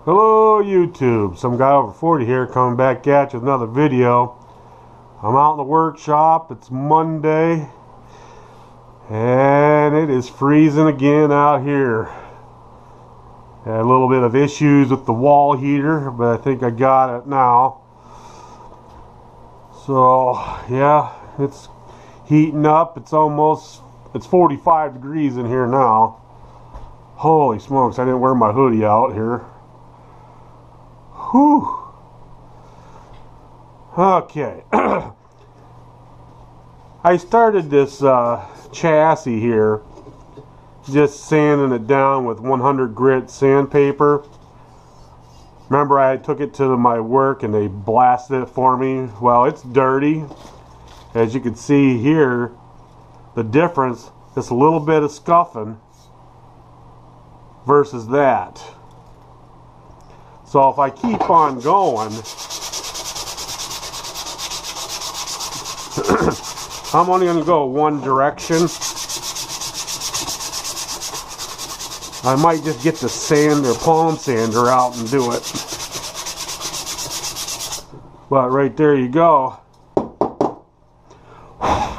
Hello YouTube, some guy over 40 here coming back at you with another video. I'm out in the workshop. It's Monday and it is freezing again out here. Had a little bit of issues with the wall heater, but I think I got it now. So yeah, it's heating up. It's 45 degrees in here now. Holy smokes, I didn't wear my hoodie out here. Whew. Okay. I started this chassis here just sanding it down with 100 grit sandpaper. Remember, I took it to my work and they blasted it for me. Well, it's dirty. As you can see here, the difference, just a little bit of scuffing versus that. So if I keep on going, I'm only going to go one direction. I might just get the sander, palm sander out and do it. But right there you go. I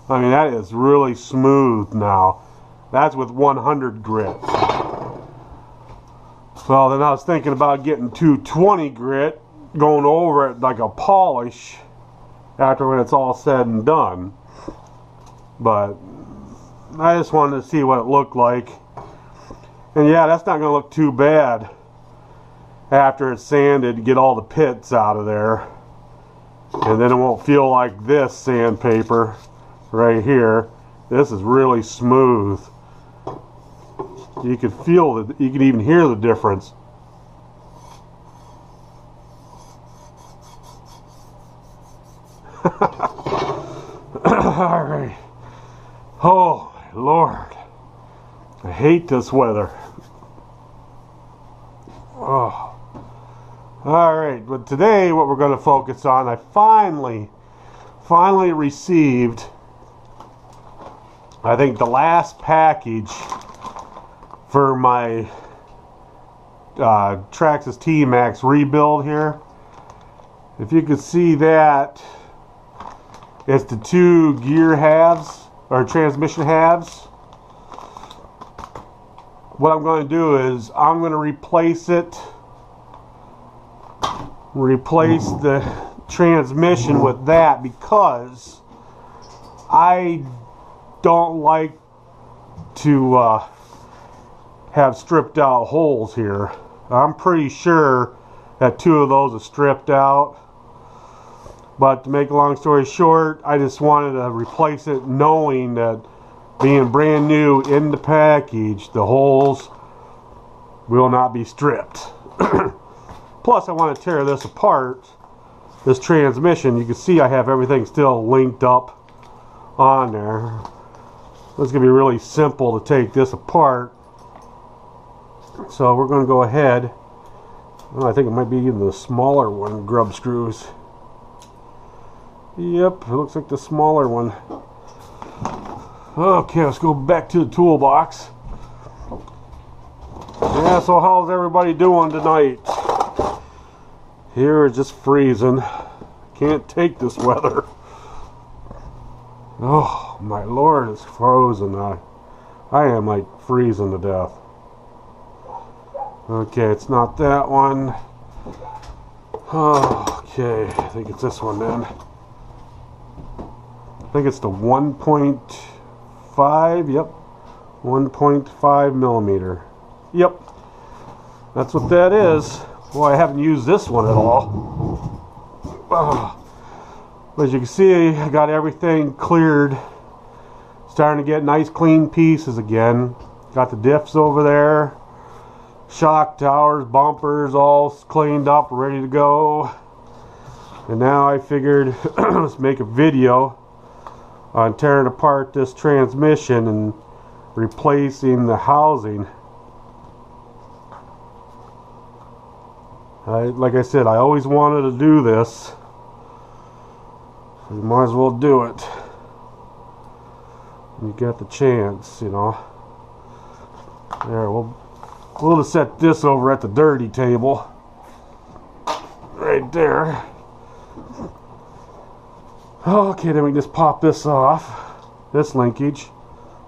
mean, that is really smooth now. That's with 100 grit. Well, then I was thinking about getting 220 grit, going over it like a polish after when it's all said and done. But I just wanted to see what it looked like. And yeah, that's not going to look too bad after it's sanded to get all the pits out of there. And then it won't feel like this sandpaper right here. This is really smooth. You can feel it, you can even hear the difference. Alright. Oh my Lord. I hate this weather. Oh. Alright, but today what we're going to focus on, I finally received, I think, the last package for my Traxxas Maxx rebuild here. If you could see that, it's the two gear halves, or transmission halves. What I'm going to do is I'm going to replace the transmission with that, because I don't like to have stripped out holes here. I'm pretty sure that two of those are stripped out, but to make a long story short, I just wanted to replace it knowing that being brand new in the package, the holes will not be stripped. Plus I want to tear this apart, this transmission. You can see I have everything still linked up on there. It's going to be really simple to take this apart. So we're going to go ahead. Well, I think it might be even the smaller one, grub screws. Yep, it looks like the smaller one. Okay, let's go back to the toolbox. Yeah, so how's everybody doing tonight? Here it's just freezing. Can't take this weather. Oh my Lord, it's frozen. I am like freezing to death. Okay, it's not that one. Okay, I think it's this one then. I think it's the 1.5, yep. 1.5 millimeter. Yep. That's what that is. Boy, I haven't used this one at all. But as you can see, I got everything cleared. Starting to get nice clean pieces again. Got the diffs over there. Shock towers, bumpers, all cleaned up, ready to go. And now I figured let's make a video on tearing apart this transmission and replacing the housing. Like I said, I always wanted to do this. So you might as well do it. You get the chance, you know. There, we'll We'll just set this over at the dirty table. Right there. Okay, then we just pop this off. This linkage.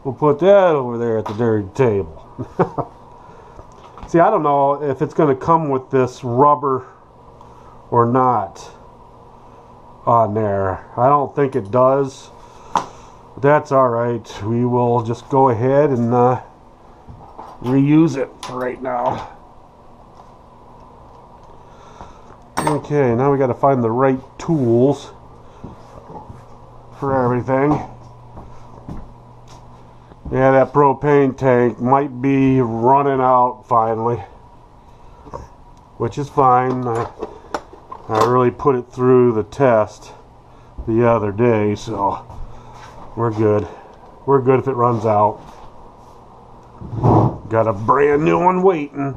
We'll put that over there at the dirty table. See, I don't know if it's going to come with this rubber or not on there. I don't think it does. But that's alright. We will just go ahead and reuse it for right now. Okay, now we got to find the right tools for everything. Yeah, that propane tank might be running out finally, which is fine. I really put it through the test the other day, so we're good. We're good if it runs out. Got a brand new one waiting.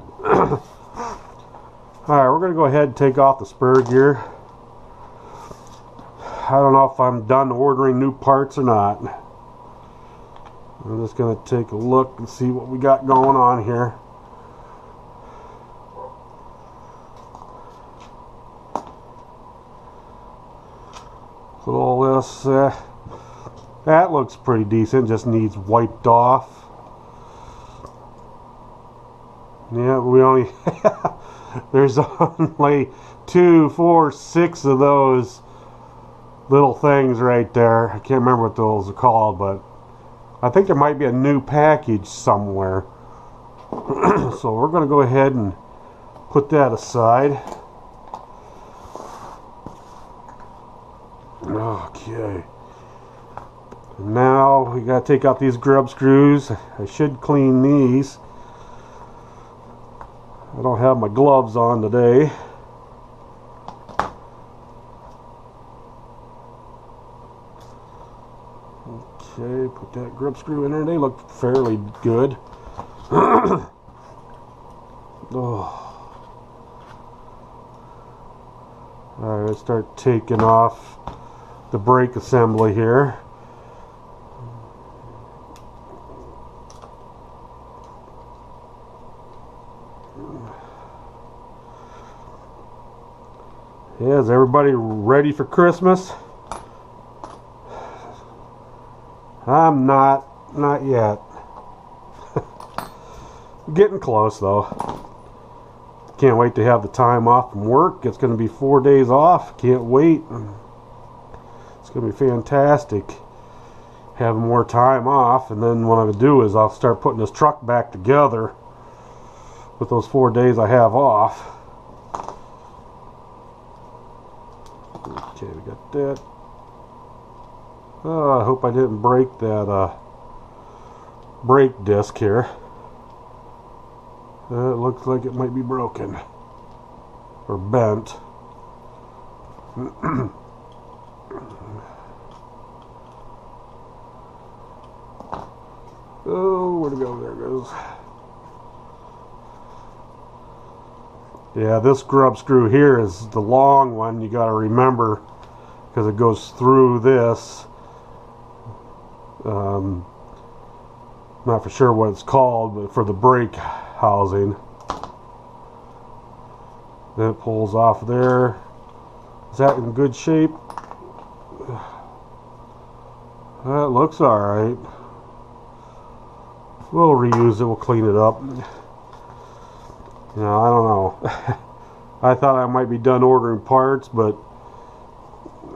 Alright, we're going to go ahead and take off the spur gear. I don't know if I'm done ordering new parts or not. I'm just going to take a look and see what we got going on here. So all this, that looks pretty decent, just needs wiped off. Yeah, we only, there's only 2, 4, 6 of those little things right there. I can't remember what those are called, but I think there might be a new package somewhere. So we're going to go ahead and put that aside. Okay. Now we got to take out these grub screws. I should clean these. I don't have my gloves on today. Okay, put that grub screw in there. They look fairly good. Oh. Alright, let's start taking off the brake assembly here. Yeah, is everybody ready for Christmas? I'm not yet. Getting close though. Can't wait to have the time off from work. It's going to be 4 days off. Can't wait. It's going to be fantastic. Having more time off, and then what I'm going to do is I'll start putting this truck back together with those 4 days I have off. Okay, we got that. Oh, I hope I didn't break that brake disc here. It looks like it might be broken or bent. Oh, where'd it go? There it goes. Yeah, this grub screw here is the long one. You got to remember, because it goes through this. Not for sure what it's called, but for the brake housing. Then it pulls off there. Is that in good shape? That looks alright. We'll reuse it, we'll clean it up. You know, I don't know. I thought I might be done ordering parts, but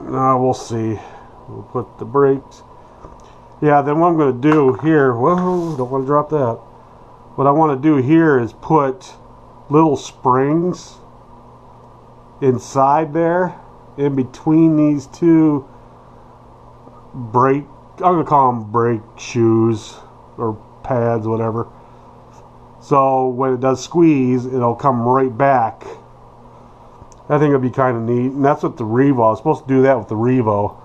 no, we'll see. We'll put the brakes. Yeah, then what I'm going to do here, whoa, don't want to drop that. What I want to do here is put little springs inside there, in between these two brake, I'm going to call them brake shoes or pads, whatever. So when it does squeeze, it'll come right back. I think it'll be kind of neat, and that's what the Revo, I was supposed to do that with the Revo.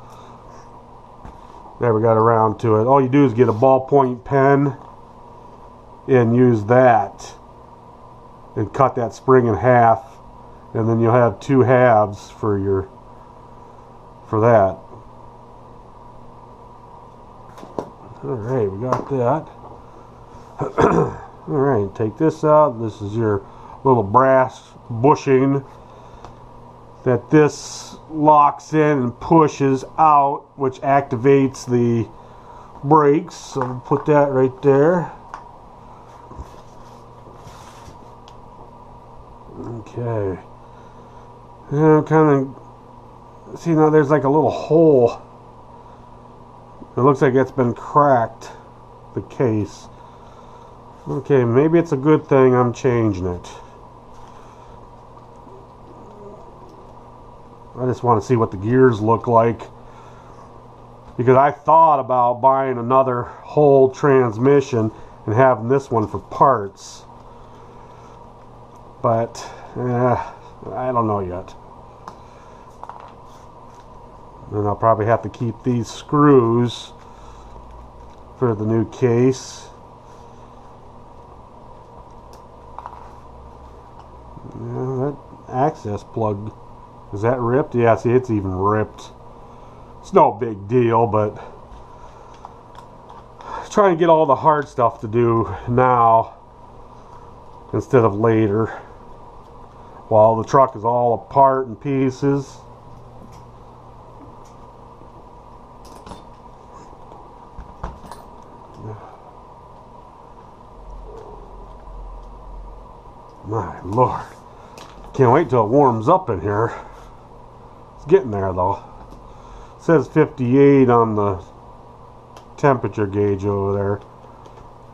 Never got around to it. All you do is get a ballpoint pen and use that and cut that spring in half, and then you'll have two halves for that. Alright, we got that. Alright, take this out. This is your little brass bushing that this locks in and pushes out, which activates the brakes. So we'll put that right there. Okay. And kind of see now there's like a little hole. It looks like it's been cracked, the case. Okay, maybe it's a good thing I'm changing it. I just want to see what the gears look like, because I thought about buying another whole transmission and having this one for parts, but I don't know yet. And I'll probably have to keep these screws for the new case. Yeah, that access plug, is that ripped? Yeah, see, it's even ripped. It's no big deal, but trying to get all the hard stuff to do now instead of later, while the truck is all apart in pieces. My Lord. Can't wait till it warms up in here. It's getting there though. It says 58 on the temperature gauge over there,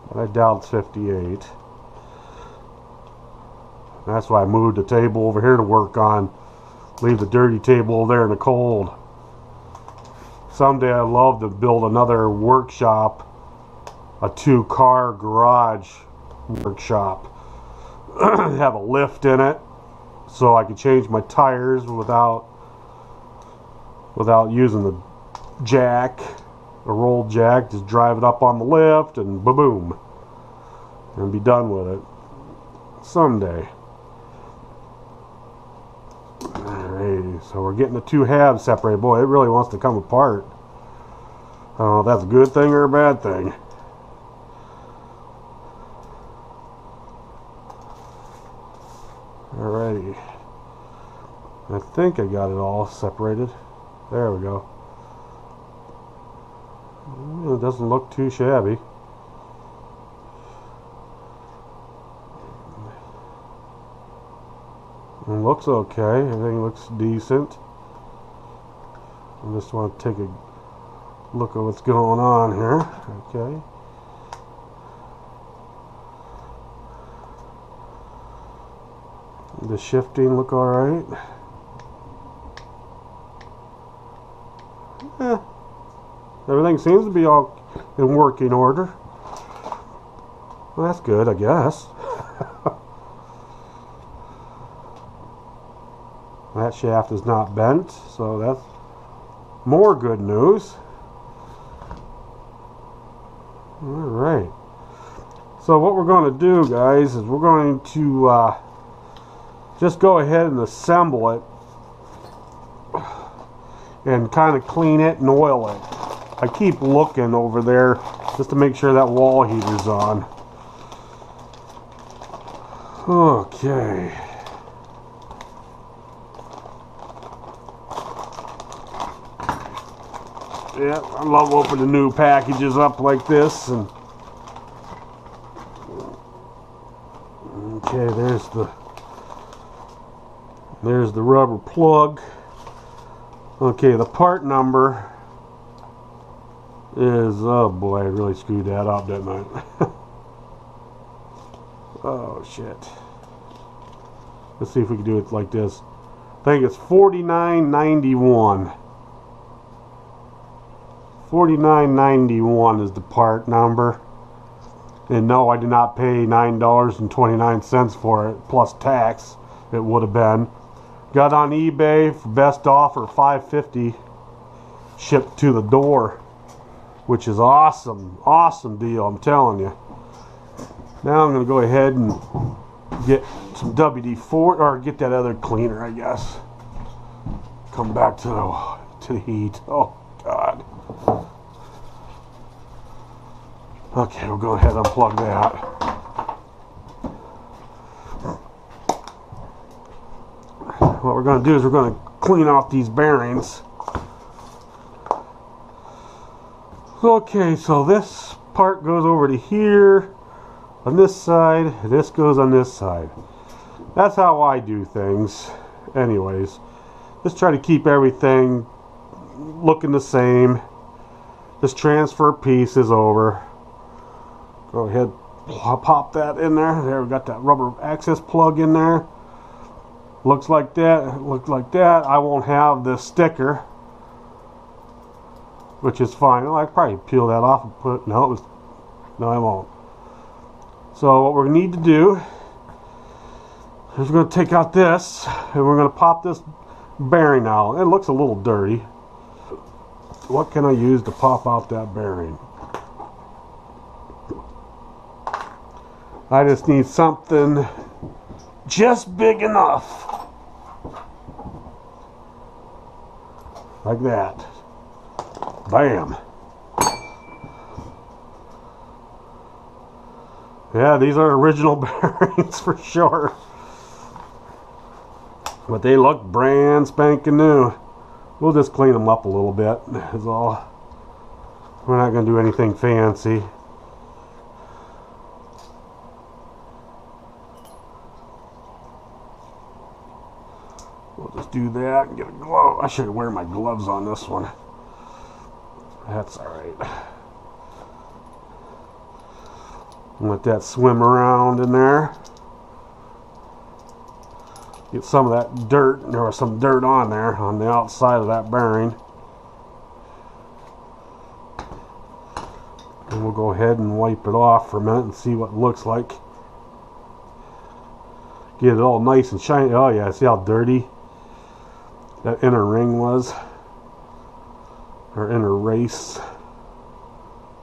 but I doubt it's 58. That's why I moved the table over here to work on. Leave the dirty table over there in the cold. Someday I'd love to build another workshop, a 2-car garage workshop. Have a lift in it, so I could change my tires without using the jack, a rolled jack. Just drive it up on the lift and boom, and be done with it someday. Alright, so we're getting the two halves separated. Boy, it really wants to come apart. I don't know if that's a good thing or a bad thing. Alrighty, I think I got it all separated. There we go. It doesn't look too shabby. It looks okay. Everything looks decent. I just want to take a look at what's going on here. Okay. The shifting look alright. Everything seems to be all in working order. Well, that's good, I guess. That shaft is not bent, so that's more good news. Alright. So what we're going to do, guys, is we're going to just go ahead and assemble it and kind of clean it and oil it. I keep looking over there just to make sure that wall heater's on. Okay. Yeah, I love opening new packages up like this. And okay, there's the rubber plug. Okay, the part number is, oh boy, I really screwed that up, didn't I? Oh shit. Let's see if we can do it like this. I think it's 4991. 4991 is the part number. And no, I did not pay $9.29 for it plus tax. It would have been. Got on eBay for best offer, $5.50 shipped to the door, which is awesome. Awesome deal, I'm telling you. Now I'm going to go ahead and get some WD-40, or get that other cleaner, I guess. Come back to the heat. Oh God. Okay, we'll go ahead and unplug that. what we're going to do is we're going to clean off these bearings. Okay, so this part goes over to here on this side, this goes on this side. That's how I do things. Anyways, just try to keep everything looking the same. Just transfer pieces over. Go ahead, pop that in there. There, we got that rubber access plug in there. Looks like that, looks like that. I won't have the sticker, which is fine. Well, I could probably peel that off and put it, no, I won't. So what we need to do is we're going to take out this and we're going to pop this bearing out. It looks a little dirty. What can I use to pop out that bearing? I just need something just big enough. Like that. Bam. Yeah, these are original bearings for sure. But they look brand spanking new. We'll just clean them up a little bit, is all. We're not going to do anything fancy. We'll just do that and get a glove. I should wear my gloves on this one. That's alright. Let that swim around in there. Get some of that dirt. There was some dirt on there on the outside of that bearing. And we'll go ahead and wipe it off for a minute and see what it looks like. Get it all nice and shiny. Oh yeah, see how dirty that inner ring was? Or inner race.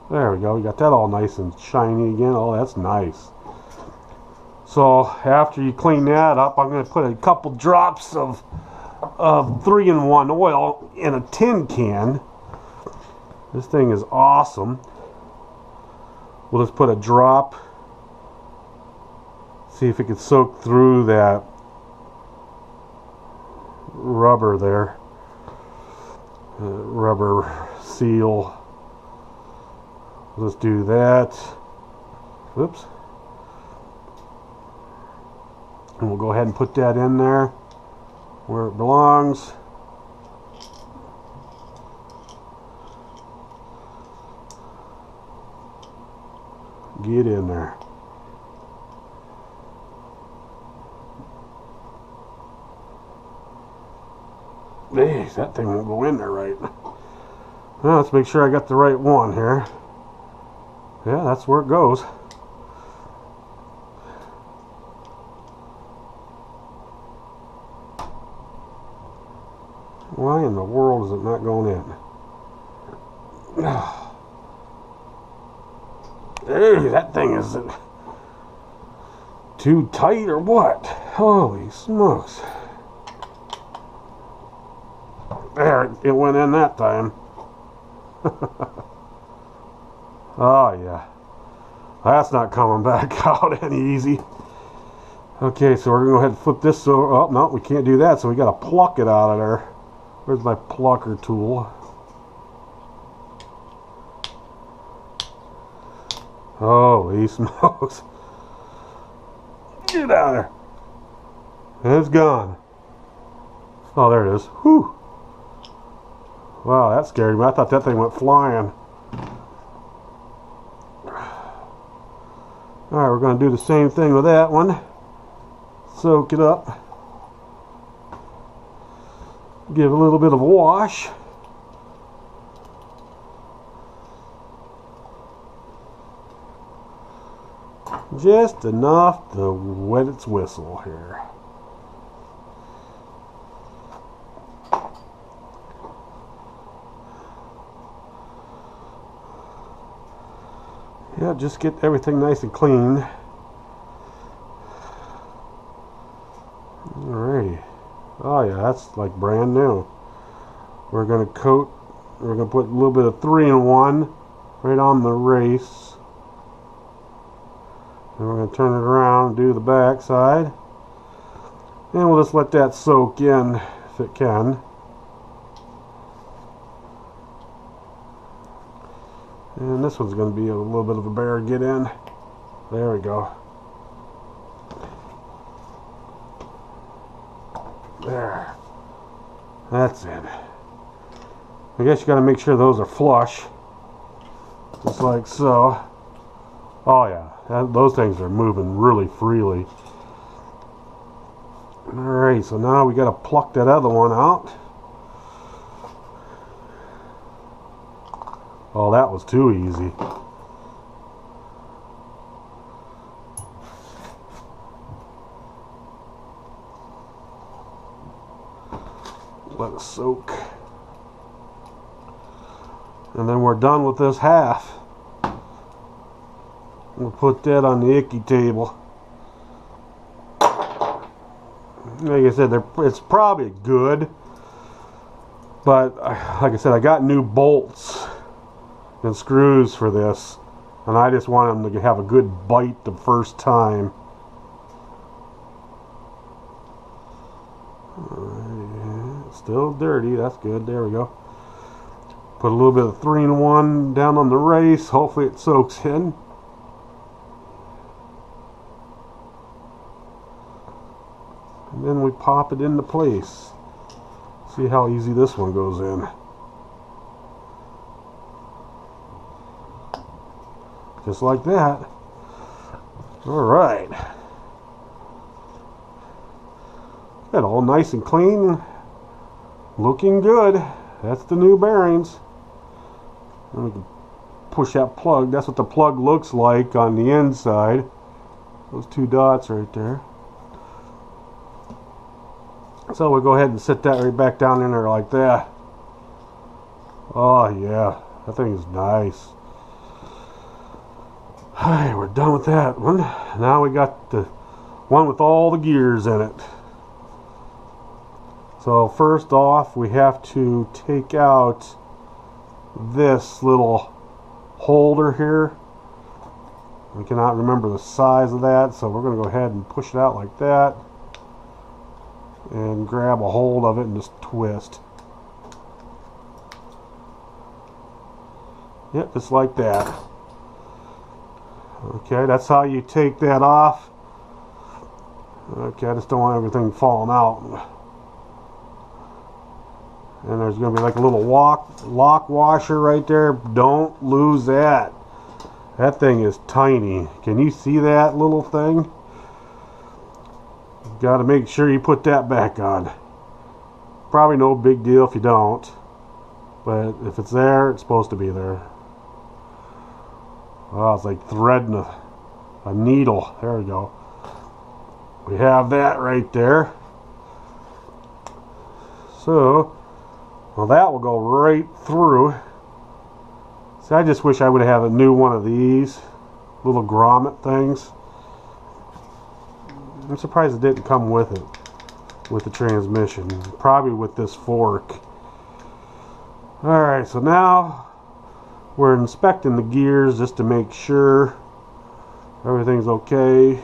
There we go. We got that all nice and shiny again. Oh, that's nice. So after you clean that up, I'm going to put a couple drops of 3-in-1 oil in a tin can. This thing is awesome. We'll just put a drop. See if it can soak through that rubber there. Rubber seal. Let's do that. Whoops. And we'll go ahead and put that in there where it belongs. Get in there. Jeez, that thing won't go in there right. Well, let's make sure I got the right one here. Yeah, that's where it goes. Why in the world is it not going in? Hey, that thing is too tight or what? Holy smokes. There, it went in that time. Oh yeah. That's not coming back out any easy. Okay, so we're going to go ahead and flip this over. Oh, no, we can't do that, so we got to pluck it out of there. Where's my plucker tool? Holy smokes. Get out of there. And it's gone. Oh, there it is. Whew. Wow, that scared me. I thought that thing went flying. Alright, we're going to do the same thing with that one. Soak it up. Give a little bit of a wash. Just enough to wet its whistle here. Yeah, just get everything nice and clean. Alrighty. Oh yeah, that's like brand new. We're going to coat, we're going to put a little bit of 3-in-1 right on the race. And we're going to turn it around and do the back side. And we'll just let that soak in if it can. And this one's going to be a little bit of a bear get in. There we go. There. That's it. I guess you got to make sure those are flush. Just like so. Oh yeah, those things are moving really freely. Alright, so now we got to pluck that other one out. Oh, that was too easy. Let it soak. And then we're done with this half. We'll put that on the icky table. Like I said, it's probably good, but like I said, I got new bolts and screws for this, and I just want them to have a good bite the first time. Still dirty, that's good. There we go. Put a little bit of 3-in-1 down on the race. Hopefully it soaks in. And then we pop it into place. See how easy this one goes in. Just like that. Alright. That all nice and clean. Looking good. That's the new bearings. And we can push that plug. That's what the plug looks like on the inside. Those 2 dots right there. So we'll go ahead and sit that right back down in there like that. Oh yeah, that thing is nice. Alright, we're done with that one. Now we got the one with all the gears in it. So first off, we have to take out this little holder here. We cannot remember the size of that, so we're going to go ahead and push it out like that. And grab a hold of it and just twist. Yep, just like that. Okay, that's how you take that off. Okay, I just don't want everything falling out. And there's going to be like a little lock washer right there. Don't lose that. That thing is tiny. Can you see that little thing? Got to make sure you put that back on. Probably no big deal if you don't, but if it's there, it's supposed to be there. Oh, it's like threading a needle. There we go. We have that right there. So, well, that will go right through. See, I just wish I would have a new one of these little grommet things. I'm surprised it didn't come with it, with the transmission. Probably with this fork. Alright, so now we're inspecting the gears just to make sure everything's okay.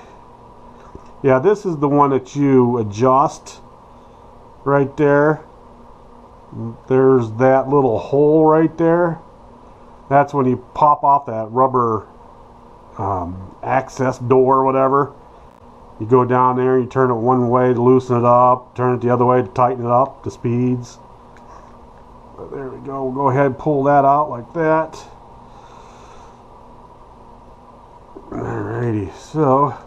Yeah, this is the one that you adjust right there. There's that little hole right there. That's when you pop off that rubber access door or whatever. You go down there, you turn it one way to loosen it up, turn it the other way to tighten it up, the speeds. But there we go. We'll go ahead and pull that out like that. Alrighty, so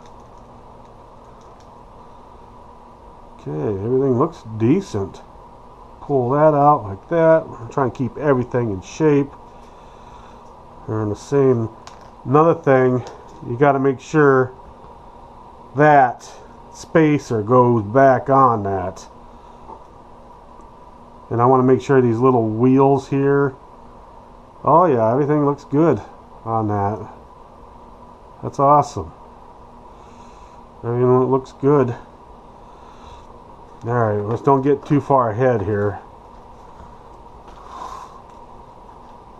okay, everything looks decent. Pull that out like that. I'm trying to keep everything in shape. They're in the same. Another thing, you got to make sure that spacer goes back on that. And I want to make sure these little wheels here. Oh yeah, everything looks good on that. That's awesome. Everything looks good. Alright, let's don't get too far ahead here.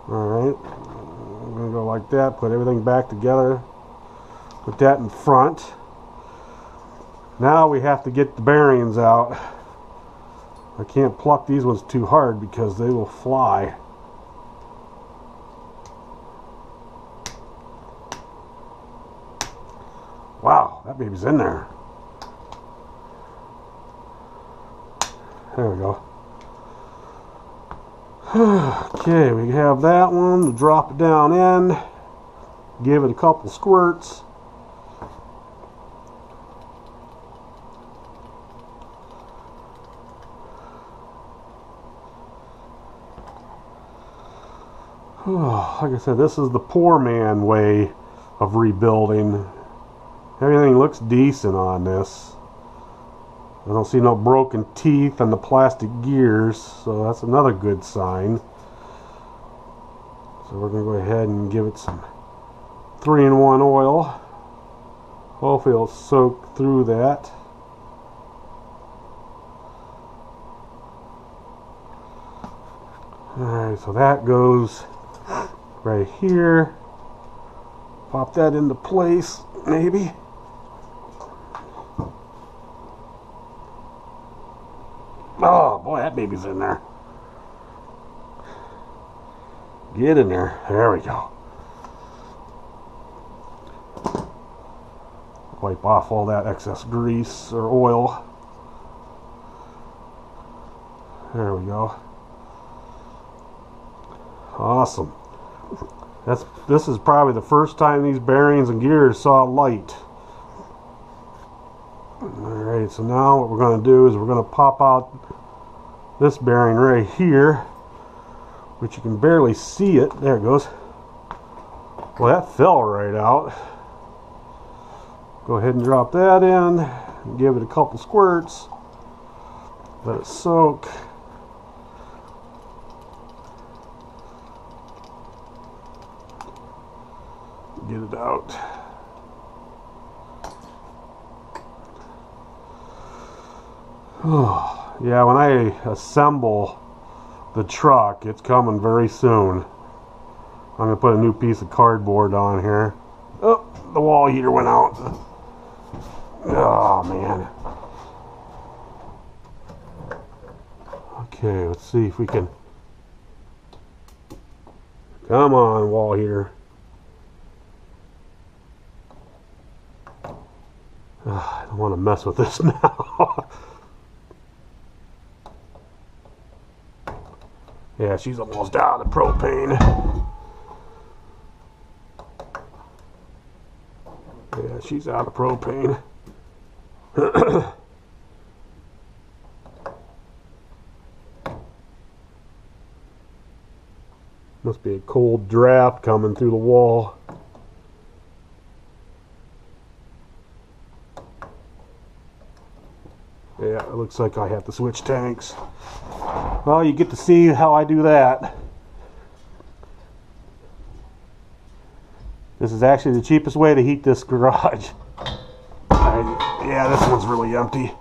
Alright, I'm going to go like that, put everything back together. Put that in front. Now we have to get the bearings out. I can't pluck these ones too hard because they will fly. Wow, that baby's in there. There we go. Okay, we have that one to drop it down in. Give it a couple squirts. Like I said, this is the poor man way of rebuilding. Everything looks decent on this. I don't see no broken teeth on the plastic gears, so that's another good sign. So we're going to go ahead and give it some 3-in-1 oil. Hopefully it'll soak through that. Alright, so that goes right here. Pop that into place, maybe. Oh boy, that baby's in there. Get in there. There we go. Wipe off all that excess grease or oil. There we go. Awesome. This is probably the first time these bearings and gears saw light. Alright, so now what we're going to do is we're going to pop out this bearing right here, which you can barely see it. There it goes. Well, that fell right out. Go ahead and drop that in and give it a couple squirts. Let it soak. Get it out. Oh, yeah, when I assemble the truck, it's coming very soon. I'm going to put a new piece of cardboard on here. Oh, the wall heater went out. Oh, man. Okay, let's see if we can... Come on, wall heater. I don't want to mess with this now. Yeah, she's almost out of propane. Yeah, she's out of propane. Must be a cold draft coming through the wall. Yeah, it looks like I have to switch tanks. Well, you get to see how I do that. This is actually the cheapest way to heat this garage. Yeah, this one's really empty.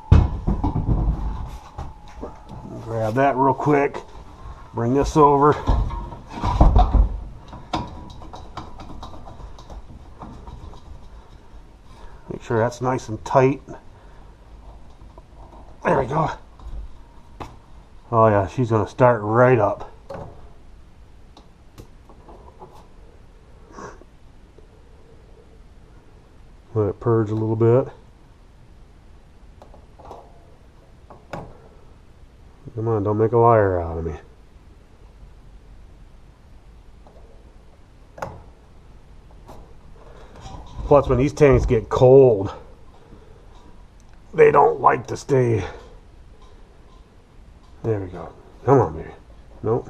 Grab that real quick. Bring this over. Make sure that's nice and tight. There we go. Oh yeah, she's going to start right up. Let it purge a little bit. Come on, don't make a liar out of me. Plus, when these tanks get cold, they don't like to stay. There we go. Come on, baby. Nope.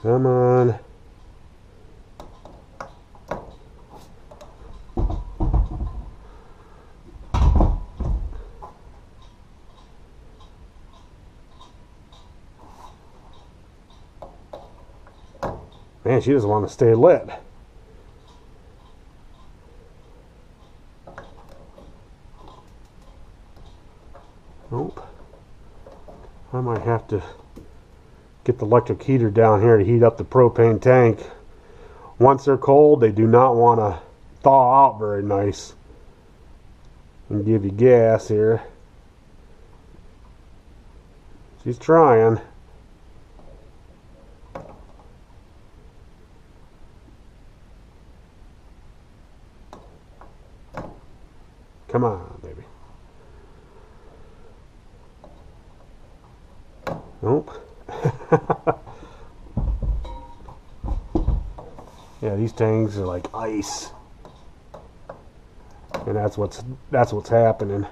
Come on. Man, she doesn't want to stay lit. Nope. I might have to get the electric heater down here to heat up the propane tank. Once they're cold, they do not want to thaw out very nice and give you gas here. She's trying. Come on, baby. Nope. Yeah, these tanks are like ice. And that's what's happening.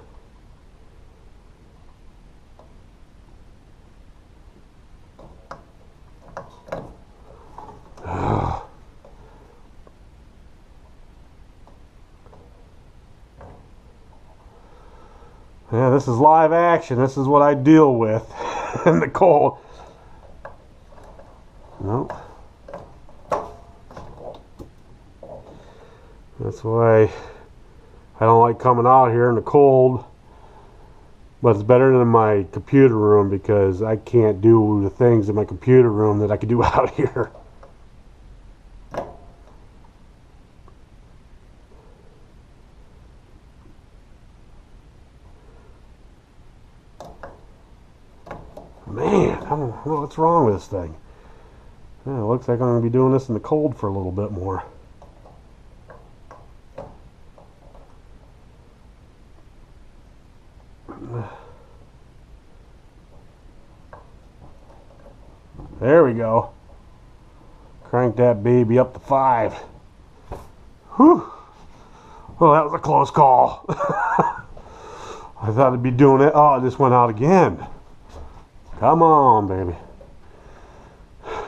Yeah, this is live action. This is what I deal with in the cold. Nope. That's why I don't like coming out here in the cold. But it's better than my computer room because I can't do the things in my computer room that I could do out here. Man, I don't know what's wrong with this thing. Yeah, it looks like I'm going to be doing this in the cold for a little bit more. There we go. Crank that baby up to 5. Whew. Well, that was a close call. I thought I'd be doing it. Oh, it just went out again. Come on, baby.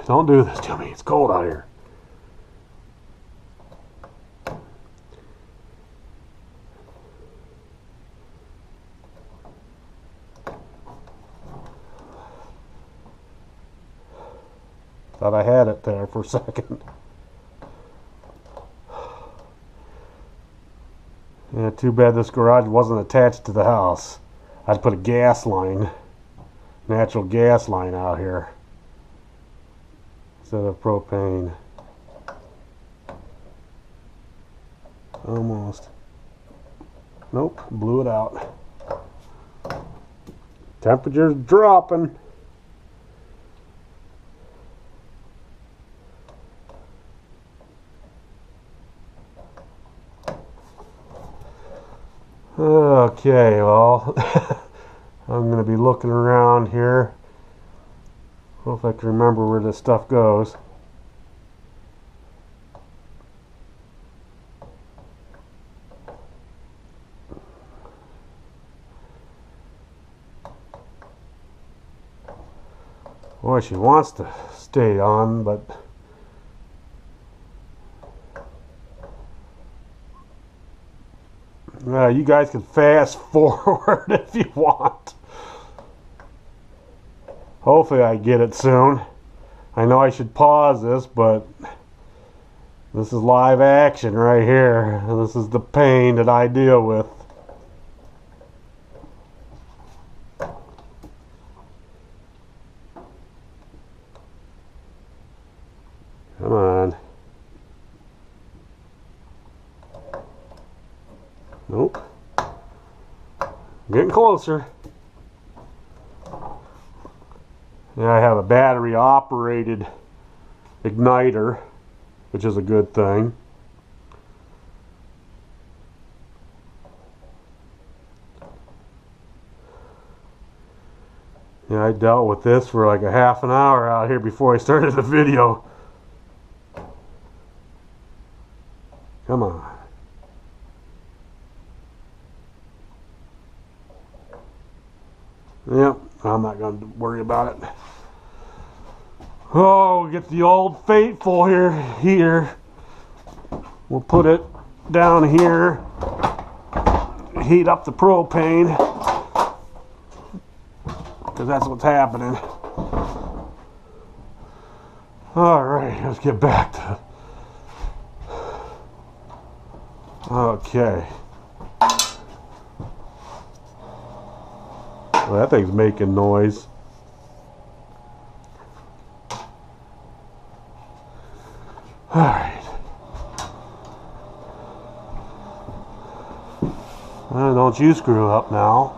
Don't do this to me. It's cold out here. Thought I had it there for a second. Yeah, too bad this garage wasn't attached to the house. I'd put a gas line, natural gas line out here instead of propane. Almost. Nope, blew it out. Temperature's dropping. Okay, well, I'm going to be looking around here. Hope I can remember where this stuff goes. Boy, she wants to stay on, but you guys can fast forward if you want. Hopefully I get it soon. I know I should pause this, but this is live action right here. This is the pain that I deal with. Come on. Nope. Getting closer. Yeah, I have a battery operated igniter, which is a good thing. Yeah, I dealt with this for like a half an hour out here before I started the video. Come on. Yep, I'm not going to worry about it. Oh, get the old faithful here. We'll put it down here. Heat up the propane. Because that's what's happening. Alright, let's get back to... Okay. Well, that thing's making noise. Alright. Don't you screw up now.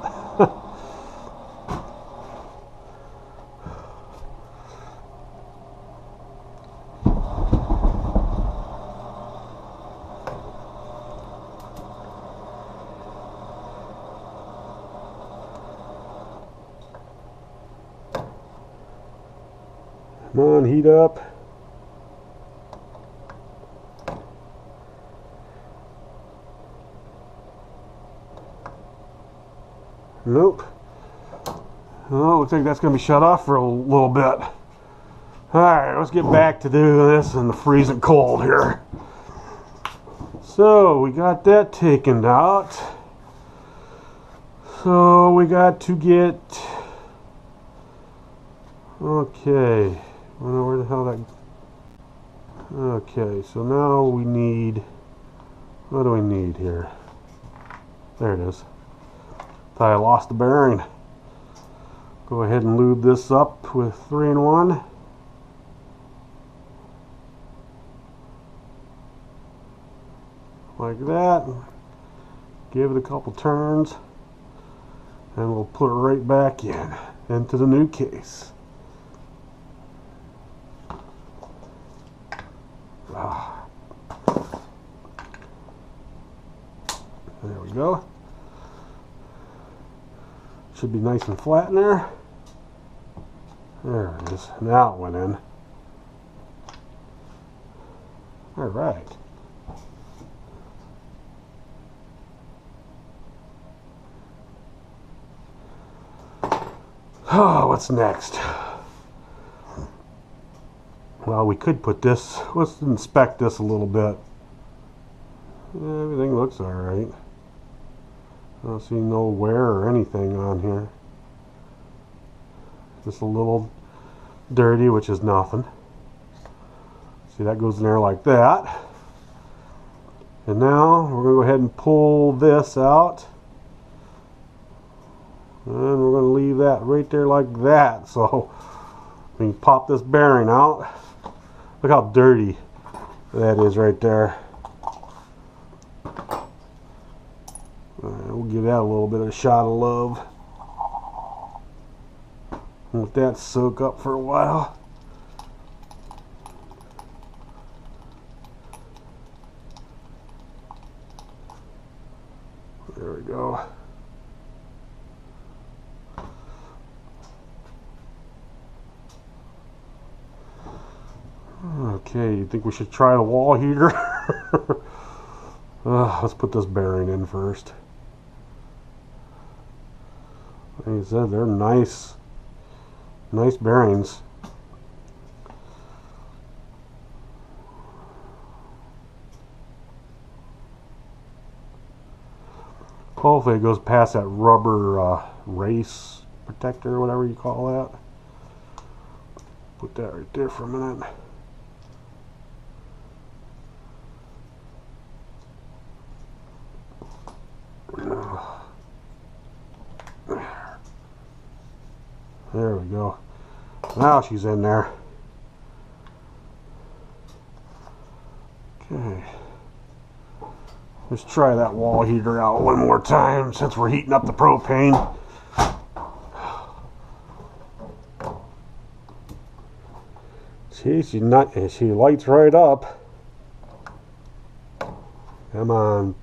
Come on, heat up. Nope. Oh, looks like that's going to be shut off for a little bit. Alright, let's get back to doing this in the freezing cold here. So, we got that taken out. So, we got to get... Okay. I don't know where the hell that... Okay, so now we need... What do we need here? There it is. Thought I lost the bearing. Go ahead and lube this up with 3-in-1. Like that. Give it a couple turns. And we'll put it right back into the new case. There we go. Should be nice and flat in there. There it is. Now it went in. Alright. Oh, what's next? Well, we could put this, let's inspect this a little bit. Everything looks alright. I don't see no wear or anything on here. Just a little dirty, which is nothing. See, that goes in there like that. And now we're going to go ahead and pull this out. And we're going to leave that right there like that. So we can pop this bearing out. Look how dirty that is right there. We'll give that a little bit of a shot of love. Let that soak up for a while. There we go. Okay, you think we should try the wall heater? Let's put this bearing in first. Like I said, they're nice bearings. Hopefully it goes past that rubber race protector or whatever you call that. Put that right there for a minute. There we go. Now she's in there. Okay. Let's try that wall heater out one more time since we're heating up the propane. See, she lights right up. Come on.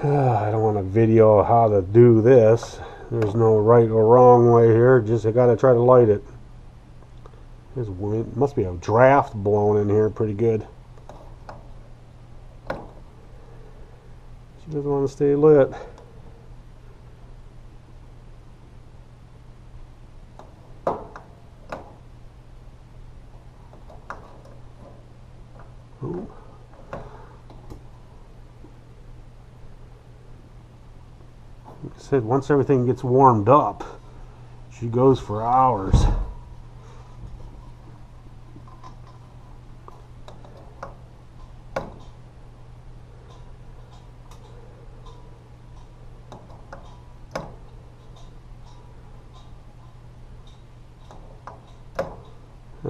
I don't want to video how to do this. There's no right or wrong way here. Just I gotta try to light it. There's wind. Must be a draft blowing in here pretty good. She doesn't want to stay lit. Oh. Like I said, once everything gets warmed up, she goes for hours.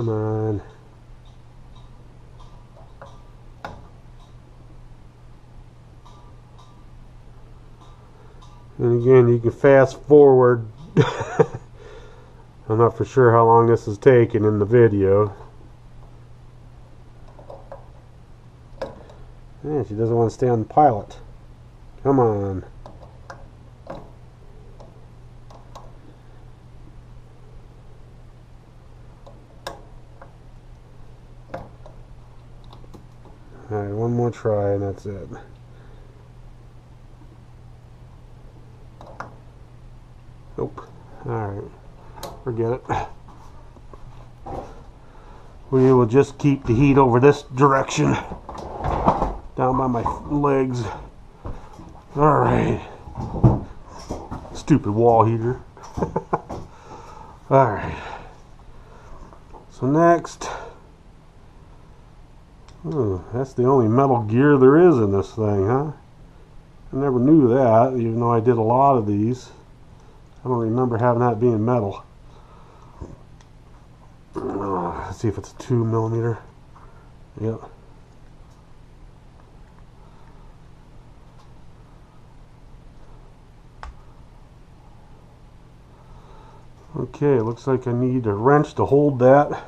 Come on. And again, you can fast forward. I'm not for sure how long this is taking in the video. Yeah, she doesn't want to stay on the pilot. Come on. Alright, one more try and that's it. Nope. Alright. Forget it. We will just keep the heat over this direction. Down by my legs. Alright. Stupid wall heater. Alright. So next. Oh, that's the only metal gear there is in this thing, huh? I never knew that, even though I did a lot of these. I don't remember having that being metal. Let's see if it's a 2mm. Yep. Okay, it looks like I need a wrench to hold that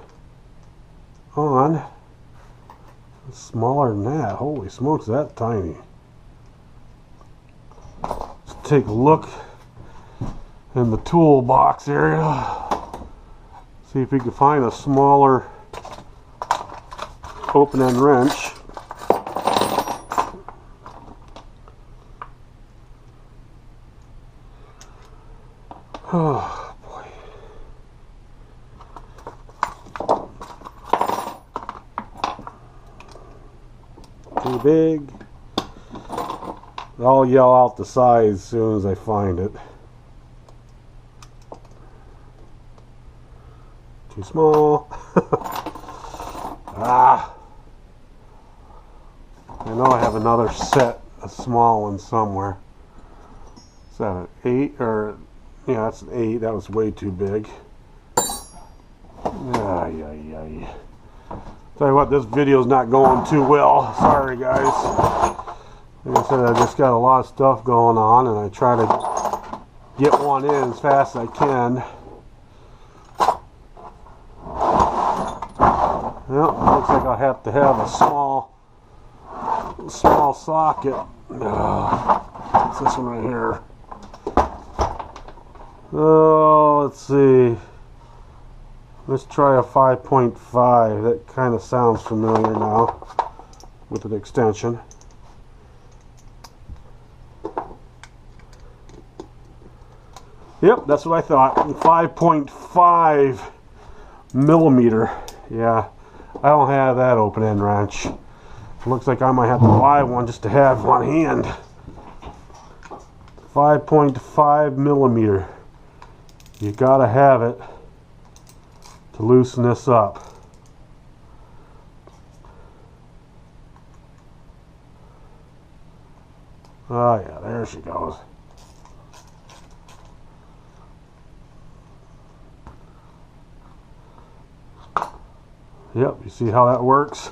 on. It's smaller than that. Holy smokes, that's tiny. Let's take a look in the toolbox area. See if we can find a smaller open end wrench. Oh boy. Too big. I'll yell out the size as soon as I find it. Too small. Ah. I know I have another set, a small one somewhere. Is that an 8 or yeah, that's an 8. That was way too big. Ay, ay, ay. Tell you what, this video's not going too well. Sorry, guys. Like I said, I just got a lot of stuff going on, and I try to get one in as fast as I can. Well, looks like I'll have to have a small socket. What's this one right here? Oh, let's see. Let's try a 5.5. That kind of sounds familiar now with an extension. Yep, that's what I thought. 5.5 millimeter. Yeah, I don't have that open end wrench. It looks like I might have to buy one just to have on hand. 5.5 millimeter. You gotta have it to loosen this up. Oh yeah, there she goes. Yep, you see how that works?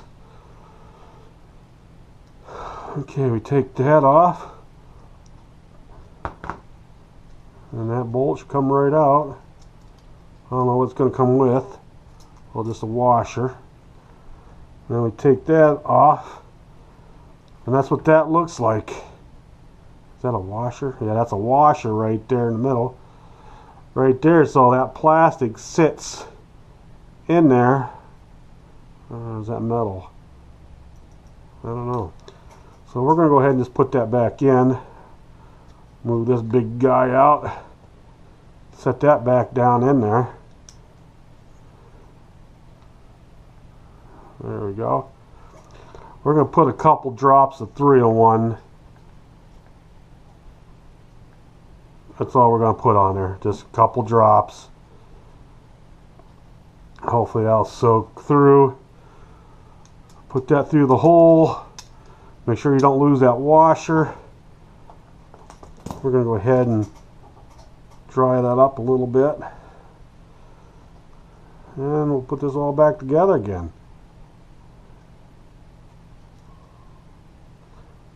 Okay, we take that off. And that bolt should come right out. I don't know what's going to come with. Well, just a washer. Then we take that off. And that's what that looks like. Is that a washer? Yeah, that's a washer right there in the middle. Right there, so that plastic sits in there. Is that metal? I don't know. So we're going to go ahead and just put that back in. Move this big guy out. Set that back down in there. There we go. We're going to put a couple drops of 301. That's all we're going to put on there. Just a couple drops. Hopefully that'll soak through. Put that through the hole. Make sure you don't lose that washer. We're going to go ahead and dry that up a little bit. And we'll put this all back together again.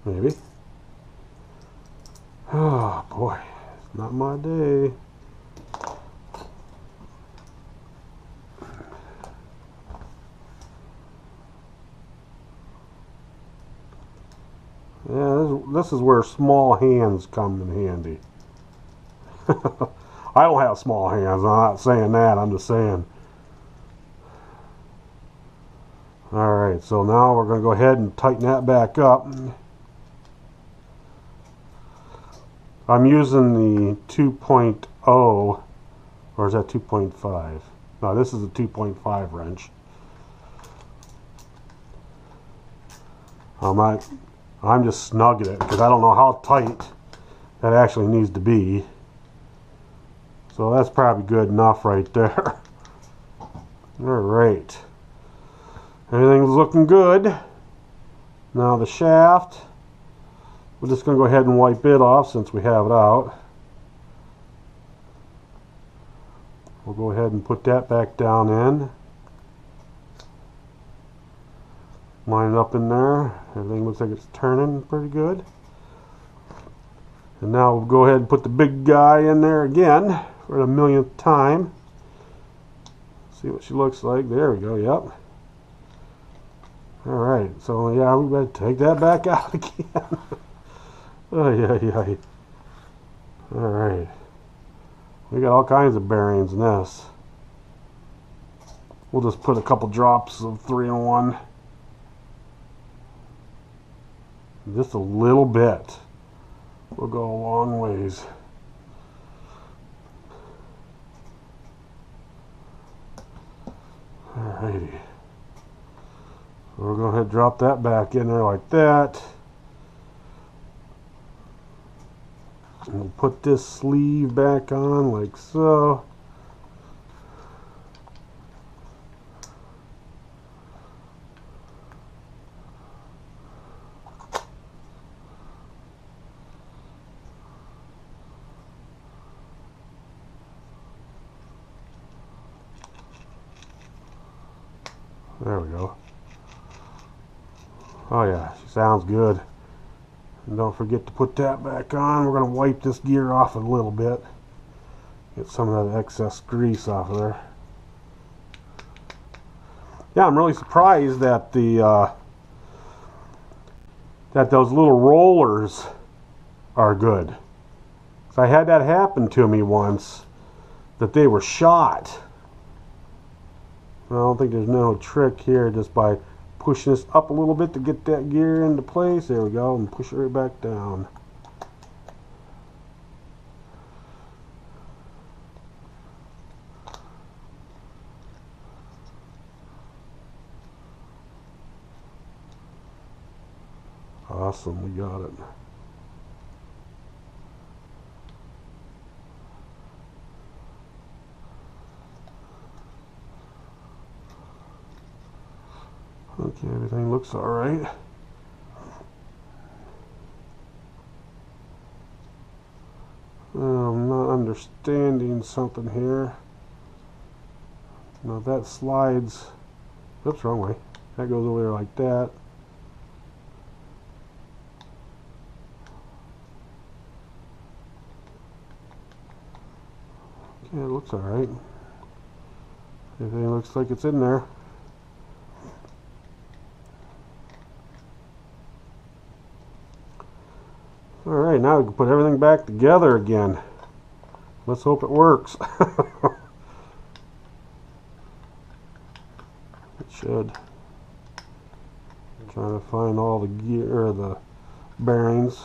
Maybe. Oh boy, it's not my day. Yeah, this is where small hands come in handy. I don't have small hands, I'm not saying that, I'm just saying. Alright, so now we're going to go ahead and tighten that back up. I'm using the 2.0, or is that 2.5? No, this is a 2.5 wrench. I'm just snugging it because I don't know how tight that actually needs to be. So that's probably good enough right there. Alright. Everything's looking good. Now the shaft, we're just going to go ahead and wipe it off since we have it out. We'll go ahead and put that back down in. Line it up in there. Everything looks like it's turning pretty good. And now we'll go ahead and put the big guy in there again for the millionth time. See what she looks like. There we go, yep. Alright, so yeah, we better take that back out again. Oh, yeah. Alright. We got all kinds of bearings in this. We'll just put a couple drops of 3-in-1. Just a little bit. We'll go a long ways. Alrighty. So we're going to go ahead and drop that back in there like that. And we'll put this sleeve back on like so. There we go. Oh yeah, she sounds good. And don't forget to put that back on. We're going to wipe this gear off a little bit. Get some of that excess grease off of there. Yeah, I'm really surprised that that those little rollers are good. So I had that happen to me once, that they were shot. I don't think there's no trick here, just by pushing this up a little bit to get that gear into place. There we go, and push it right back down. Awesome, we got it. Okay, everything looks all right. I'm not understanding something here. Now that slides, oops, wrong way. That goes over there like that. Okay, it looks all right. Everything looks like it's in there. Alright, now we can put everything back together again. Let's hope it works. It should. I'm trying to find all the gear, or the bearings.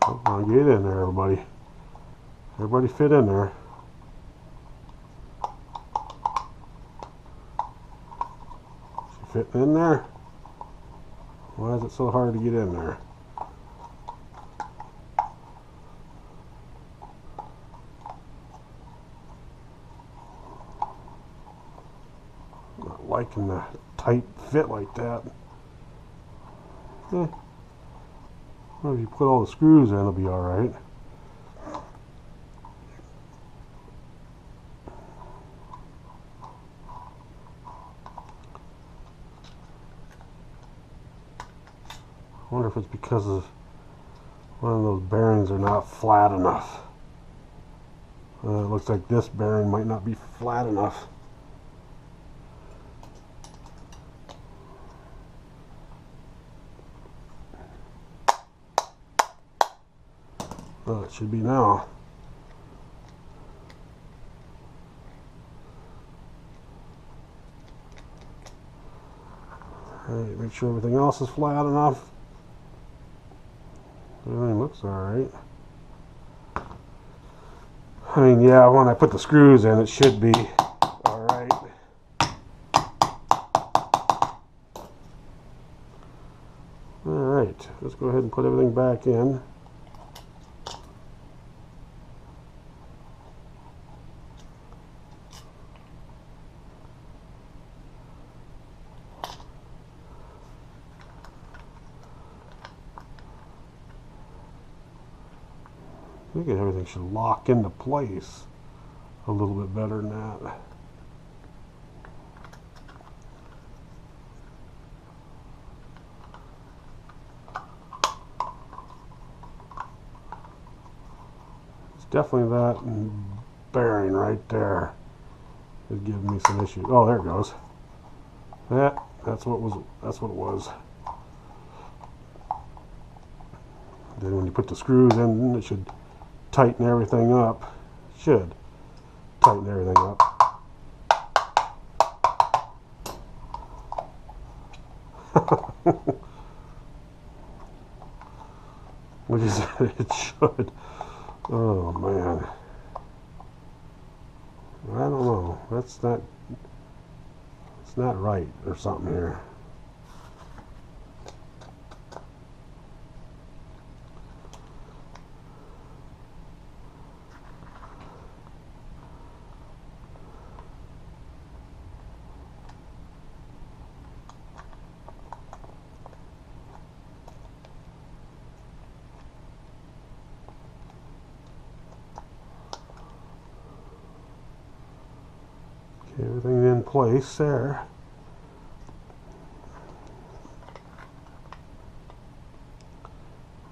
Come on, get in there, everybody. Everybody fit in there. She fitting in there? Why is it so hard to get in there? Not liking the tight fit like that. Well, if you put all the screws in, it'll be alright. I wonder if it's because of one of those bearings are not flat enough. It looks like this bearing might not be flat enough. Oh, it should be now. Alright, make sure everything else is flat enough. Everything looks alright. I mean, yeah, when I put the screws in, it should be alright. Alright, let's go ahead and put everything back in. I think everything should lock into place a little bit better than that. It's definitely that bearing right there is giving me some issues. Oh, there it goes. That's what it was. Then when you put the screws in, it should tighten everything up. Should tighten everything up. Which is it should. Oh man. I don't know. It's not right or something here. Everything in place there.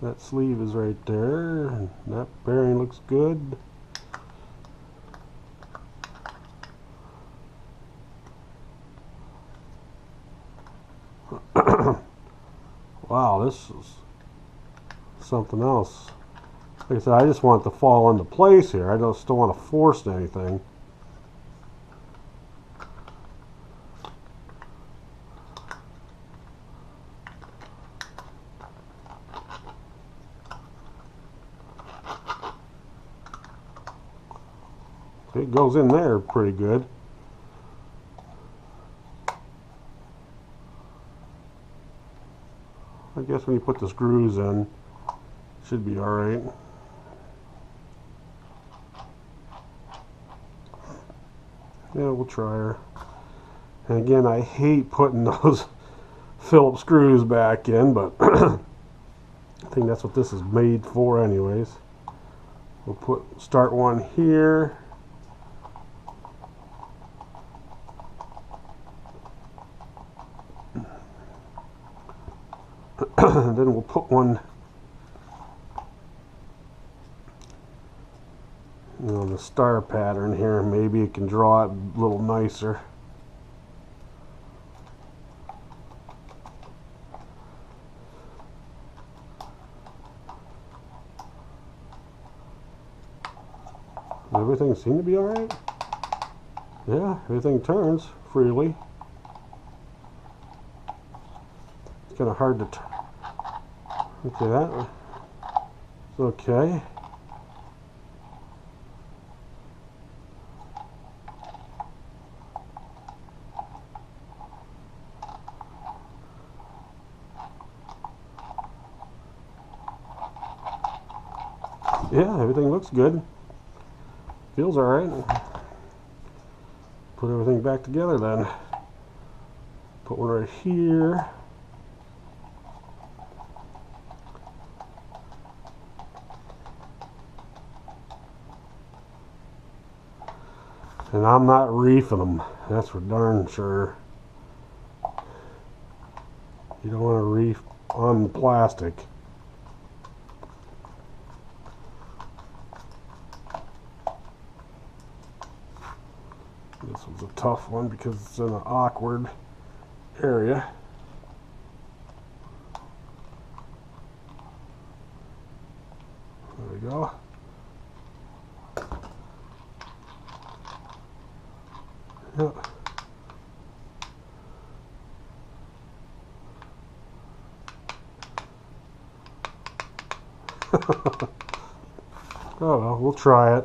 That sleeve is right there, and that bearing looks good. Wow, this is something else. Like I said, I just want it to fall into place here. I just don't want to force anything. It goes in there pretty good. I guess when you put the screws in, it should be alright. Yeah, we'll try her. And again, I hate putting those Phillips screws back in, but I think that's what this is made for anyways. We'll start one here. Then we'll put one on the star pattern here. Maybe it can draw it a little nicer. Does everything seem to be alright? Yeah, everything turns freely. It's kind of hard to turn. Okay, that is okay. Yeah, everything looks good. Feels alright. Put everything back together then. Put one right here. And I'm not reefing them. That's for darn sure. You don't want to reef on the plastic. This was a tough one because it's in an awkward area. There we go. Yep. Oh well, we'll try it.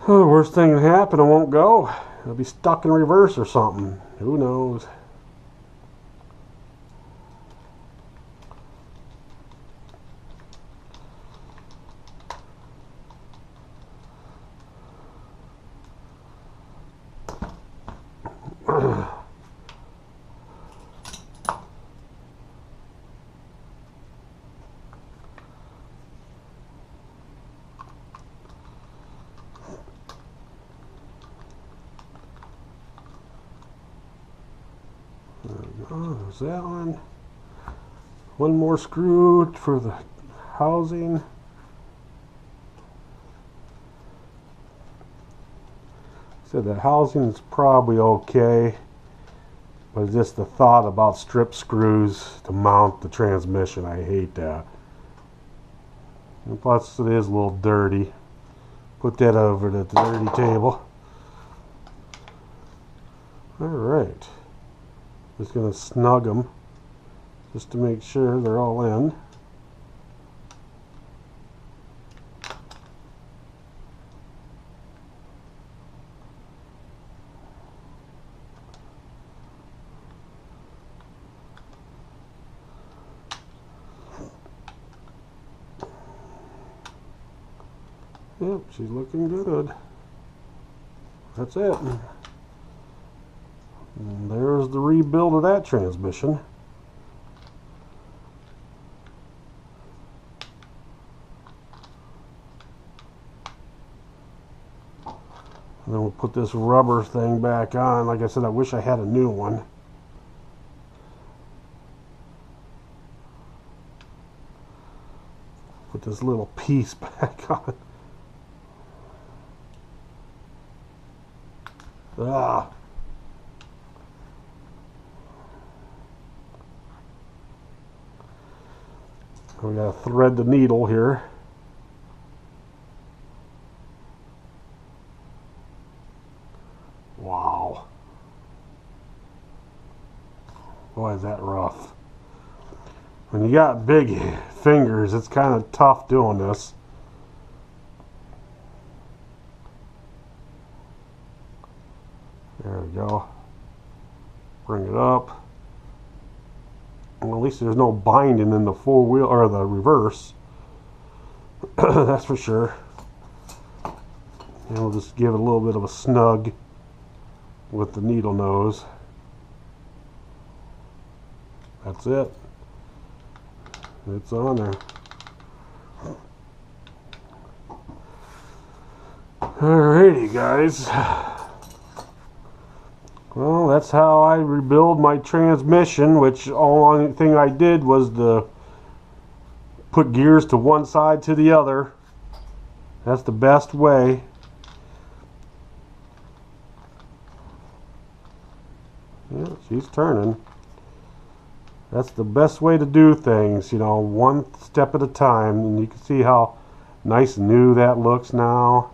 Oh, the worst thing that can happen, it won't go. It'll be stuck in reverse or something. Who knows? Oh, there's that one. One more screw for the housing. Said the housing is probably okay, but just the thought about strip screws to mount the transmission, I hate that. And plus it is a little dirty. Put that over at the dirty table. Alright. Just going to snug them just to make sure they're all in. Yep, she's looking good. That's it. And there's the rebuild of that transmission. And then we'll put this rubber thing back on. Like I said, I wish I had a new one. Put this little piece back on. Ah. We gotta thread the needle here. Wow. Boy, is that rough. When you got big fingers, it's kind of tough doing this. There we go. Bring it up. Well, at least there's no binding in the four-wheel or the reverse. That's for sure. And we'll just give it a little bit of a snug with the needle nose. That's it. It's on there. Alrighty, guys. Well, that's how I rebuild my transmission, which only thing I did was to put gears to one side to the other. That's the best way. Yeah, she's turning. That's the best way to do things, you know, one step at a time. And you can see how nice and new that looks now.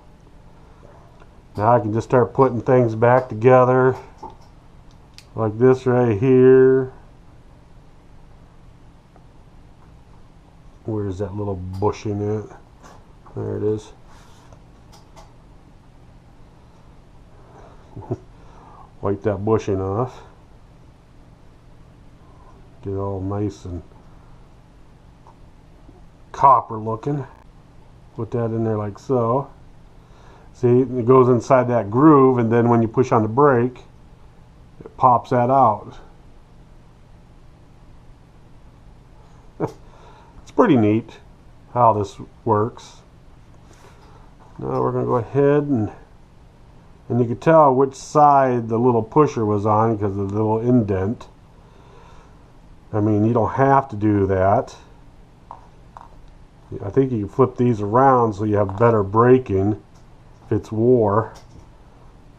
Now I can just start putting things back together. Like this right here. Where's that little bushing at? There it is. Wipe that bushing off. Get it all nice and copper looking. Put that in there like so. See, it goes inside that groove, and then when you push on the brake, it it pops that out. It's pretty neat how this works. Now we're going to go ahead and you can tell which side the little pusher was on because of the little indent. I mean, you don't have to do that. I think you can flip these around so you have better braking. If it's wore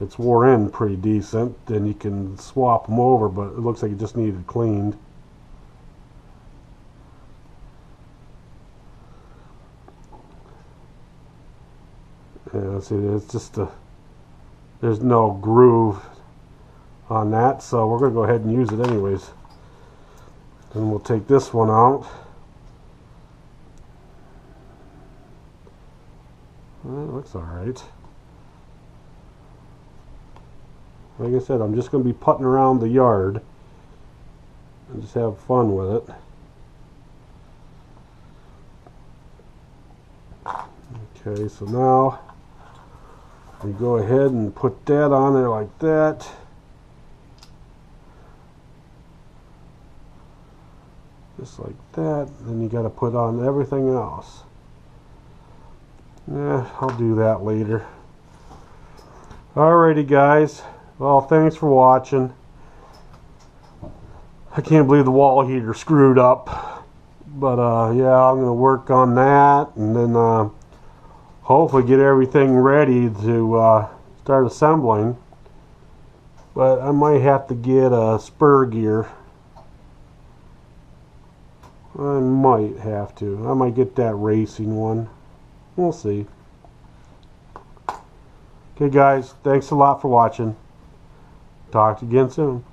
in pretty decent, then you can swap them over, but it looks like it just needed cleaned. Yeah, see, it's just there's no groove on that, so we're going to go ahead and use it anyways. And we'll take this one out. Well, it looks alright. Like I said, I'm just going to be putting around the yard and just have fun with it. Okay, so now we go ahead and put that on there like that. Just like that. Then you got to put on everything else. Yeah, I'll do that later. Alrighty guys. Well, thanks for watching. I can't believe the wall heater screwed up. But yeah, I'm going to work on that and then hopefully get everything ready to start assembling. But I might have to get a spur gear. I might have to. I might get that racing one. We'll see. Okay guys, thanks a lot for watching. Talk to you again soon.